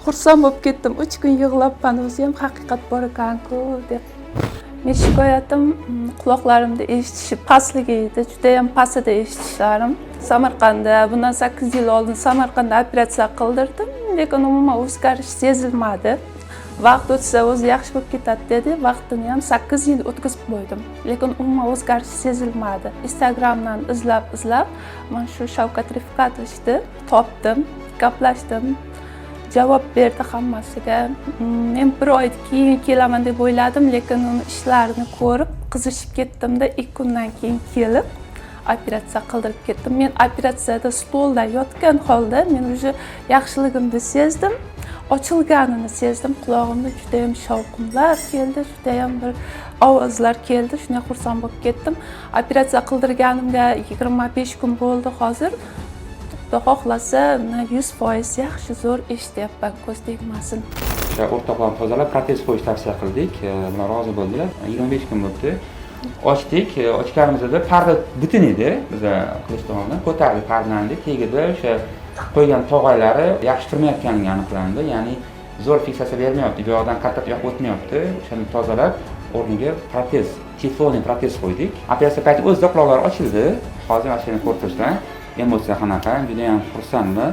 Xursand bo'lib ketdim. 3 kun yig'labman o'zim, haqiqat bor ekan-ku deb. Men shikoyatim quloqlarimda eshitishi pastligi edi. Juda ham pasida eshitishlarim. Samarqandda bundan 8 yil oldin Samarqandda operatsiya qildirdim, lekin umuman o'zgarish sezilmadi. Vaqt o'tsa o'zi yaxshi bo'lib ketadi dedi. Vaqtini ham 8 yil o'tkazib qo'ydim, lekin umuman o'zgarish sezilmadi. Instagramdan izlab men shu Shavkat Rifqatovni topdim, gaplashdim. Javob berdi hammasiga. Men bir oydan keyin kelaman deb o'yladim, lekin uni ishlarini ko'rib qizishib ketdim-da, 2 kundan keyin kelib operatsiya qildirib ketdim. Men operatsiyada stolda yotgan holda men o'sha yaxshiligimni sezdim, ochilganini sezdim. Quloqimda juda ham shovqinlar keldi, juda ham bir ovozlar keldi. Shunga xursand bo'lib ketdim. Operatsiya qildirganimga 25 kun bo'ldi hozir. Xohlasa 100% yaxshi zo'r eshityapman, ko'z tegmasin. O'sha o'rtoqlarni tozalab protez qo'yish tavsiya qildik. Ular rozi bo'ldilar. 25 kun bo'ldi. Ochdik. Ochganimizda parda butun edi. Biz qilish tomonidan ko'tardik pardani. Tagida o'sha qo'ygan tog'aylari yaxshi turmayotganligi aniqlandi. Ya'ni zo'r fiksatsiya bermayapti. Bu yoqdan qattiq yoq o'tmayapti. O'shani tozalab, o'rniga protez, teflonli protez qo'ydik. Operatsiya payti o'zida quloqlar ochildi. Hozir mana shuni ko'rib turibsan. Emotsiya qanaqa? Juda ham xursandman.